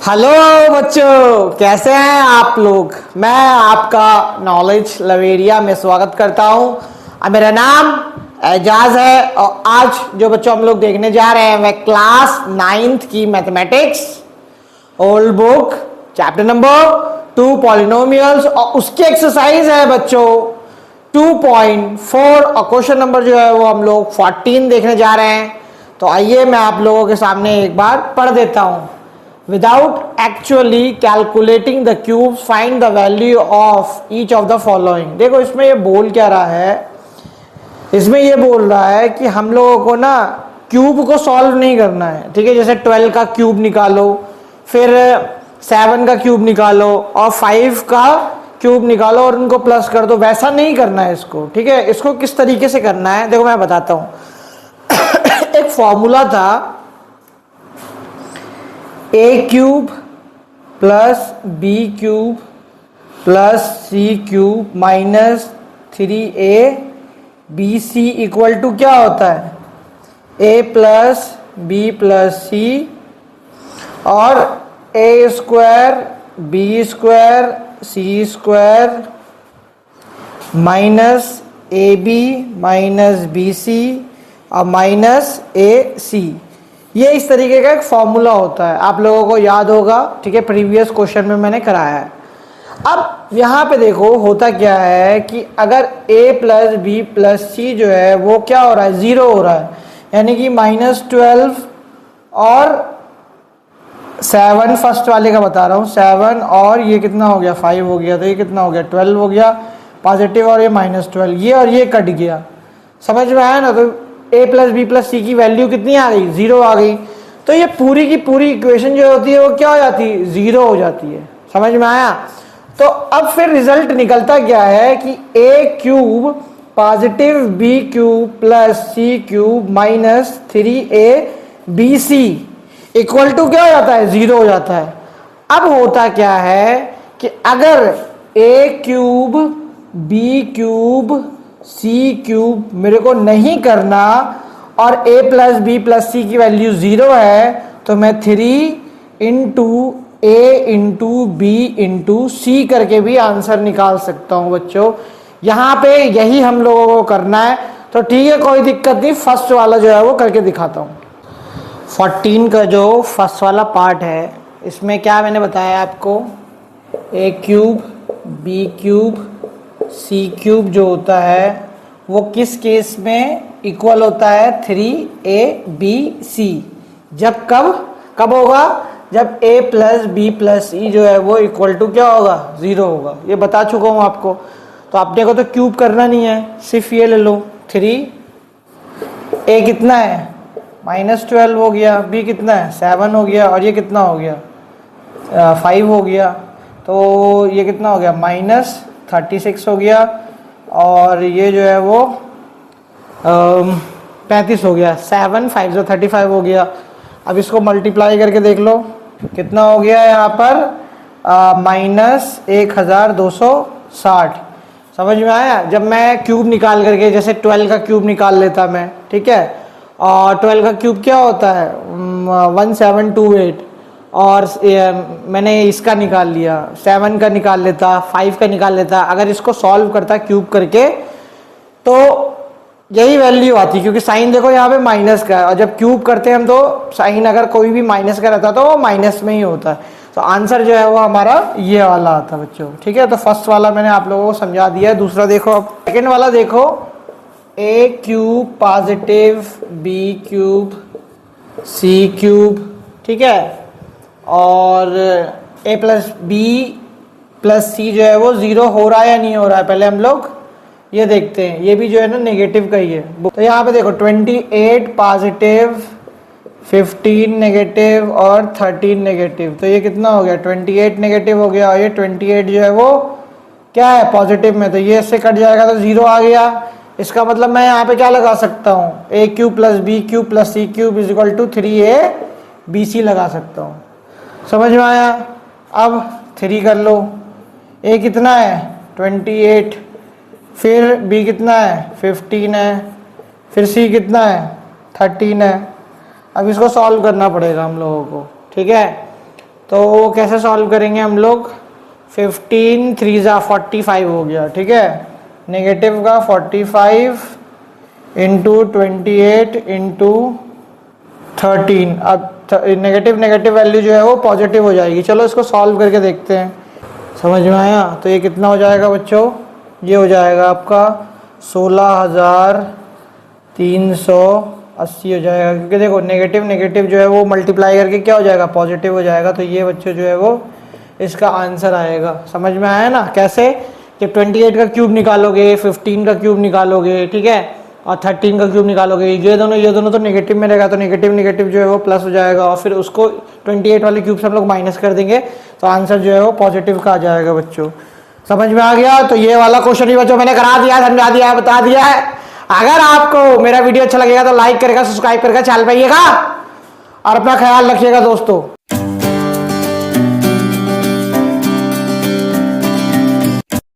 Hello बच्चों, कैसे हैं आप लोग। मैं आपका नॉलेज लवेरिया में स्वागत करता हूं। मेरा नाम एजाज है और आज जो बच्चों हम लोग देखने जा रहे हैं वह क्लास 9th की mathematics old book chapter number 2 polynomials और उसकी एक्सरसाइज है बच्चों 2.4 और क्वेश्चन नंबर जो है वो हम लोग 14 देखने जा रहे हैं। तो आइए मैं आप लोगों के सामने एक बार पढ़ देता हूं। Without actually calculating the cubes, find the value of each of the following। देखो इसमें ये बोल क्या रहा है, इसमें ये बोल रहा है कि हम लोगों को ना क्यूब को सॉल्व नहीं करना है। ठीक है, जैसे 12 का क्यूब निकालो, फिर 7 का क्यूब निकालो और 5 का क्यूब निकालो और उनको प्लस कर दो, वैसा नहीं करना है इसको। ठीक है, इसको किस तरीके से करना है देखो मैं बताता हूं। एक फॉर्मूला था a cube plus b cube plus c cube minus 3a b c equal to क्या होता है a plus b plus c और a square b square c square minus a b minus b c और minus ए सी। ये इस तरीके का एक फॉर्मूला होता है, आप लोगों को याद होगा। ठीक है, प्रीवियस क्वेश्चन में मैंने कराया है। अब यहाँ पे देखो होता क्या है कि अगर a plus b plus c जो है वो क्या हो रहा है, 0 हो रहा है, यानी कि -12 और 7 फर्स्ट वाले का बता रहा हूँ, 7 और ये कितना हो गया 5 हो गया, तो ये कितना हो गया 12 हो गया पॉजिटिव और ये -12, ये और ये कट गया। समझ में आया ना। तो a plus b plus c की वैल्यू कितनी आ गई, 0 आ गई। तो ये पूरी की पूरी इक्वेशन जो होती है वो क्या हो जाती है, 0 हो जाती है। समझ में आया। तो अब फिर रिजल्ट निकलता क्या है कि a cube positive b cube plus c cube minus 3a b c equal to क्या हो जाता है, 0 हो जाता है। अब होता क्या है कि अगर a cube b cube c cube मेरे को नहीं करना और a plus b plus c की वैल्यू 0 है तो मैं 3 into a into b into c करके भी आंसर निकाल सकता हूं बच्चों। यहाँ पे यही हम लोगों को करना है। तो ठीक है, कोई दिक्कत नहीं, फर्स्ट वाला जो है वो करके दिखाता हूँ। 14 का जो फर्स्ट वाला पार्ट है इसमें क्या मैंने बताया आपको, a cube b cube c cube जो होता है वो किस केस में इक्वल होता है, 3ab जब कब होगा, जब a plus b plus c जो है वो इक्वल टू क्या होगा, 0 होगा। ये बता चुका हूँ आपको। तो आपने को तो क्यूब करना नहीं है, सिर्फ ये ले लो 3, a कितना है -12 हो गया, b कितना है 7 हो गया और ये कितना हो गया 5 हो गया। तो ये कितना हो गया -36 हो गया और ये जो है वो 35 हो गया। 7 5 35 हो गया। अब इसको मल्टीप्लाई करके देख लो कितना हो गया यहाँ पर -1260। समझ में आया। जब मैं क्यूब निकाल करके जैसे 12 का क्यूब निकाल लेता मैं, ठीक है, और 12 का क्यूब क्या होता है 1728 और मैंने इसका निकाल लिया, 7 का निकाल लेता, 5 का निकाल लेता। अगर इसको सॉल्व करता क्यूब करके तो यही वैल्यू आती, क्योंकि साइन देखो यहाँ पे माइनस का है और जब क्यूब करते हैं हम तो साइन अगर कोई भी माइनस का रहता तो वो माइनस में ही होता है। तो आंसर जो है वो हमारा ये वाला आता है बच्चों। ठीक है, तो फर्स्ट वाला मैंने आप लोगों को समझा दिया है। दूसरा देखो, अब सेकेंड वाला देखो, a cube positive b cube c cube, ठीक है, और a plus b plus c जो है वो 0 हो रहा है या नहीं हो रहा है, पहले हम लोग ये देखते हैं। ये भी जो है ना नेगेटिव का ही है। तो यहाँ पे देखो 28 पॉजिटिव 15 नेगेटिव और 13 नेगेटिव, तो ये कितना हो गया 28 नेगेटिव हो गया और ये 28 जो है वो क्या है पॉजिटिव में, तो ये इससे कट जाएगा तो 0 आ गया। इसका मतलब मैं यहाँ पे क्या लगा सकता हूँ, a cube plus b cube plus c cube is equal to 3a b c लगा सकता हूँ। समझ में आया। अब 3 कर लो, a कितना है 28, फिर b कितना है 15 है, फिर c कितना है 13 है। अब इसको सॉल्व करना पड़ेगा हम लोगों को, ठीक है। तो कैसे सॉल्व करेंगे हम लोग, 15 3 जा 45 हो गया, ठीक है। नेगेटिव का 45 इंटू 28 इंटू 13। अब नेगेटिव नेगेटिव वैल्यू जो है वो पॉजिटिव हो जाएगी। चलो इसको सॉल्व करके देखते हैं, समझ में आया। तो ये कितना हो जाएगा बच्चों, ये हो जाएगा आपका 16,380 हो जाएगा, क्योंकि देखो नेगेटिव नेगेटिव जो है वो मल्टीप्लाई करके क्या हो जाएगा, पॉजिटिव हो जाएगा। तो ये बच्चों जो है वो इसका आंसर आएगा। समझ में आया ना कैसे, जब 28 का क्यूब निकालोगे, 15 का क्यूब निकालोगे, ठीक है, और 13 का क्यूब निकालोगे, ये दोनों तो नेगेटिव में रहेगा, तो नेगेटिव नेगेटिव जो है वो प्लस हो जाएगा, और फिर उसको 28 वाले क्यूब से हम लोग माइनस कर देंगे, तो आंसर जो है वो पॉजिटिव का आ जाएगा बच्चों। समझ में आ गया। तो ये वाला क्वेश्चन भी बच्चों मैंने करा दिया, समझा दिया है, बता दिया है। अगर आपको मेरा वीडियो अच्छा लगेगा तो लाइक करेगा, सब्सक्राइब करेगा, चैनल पे आइएगा और अपना ख्याल रखिएगा दोस्तों।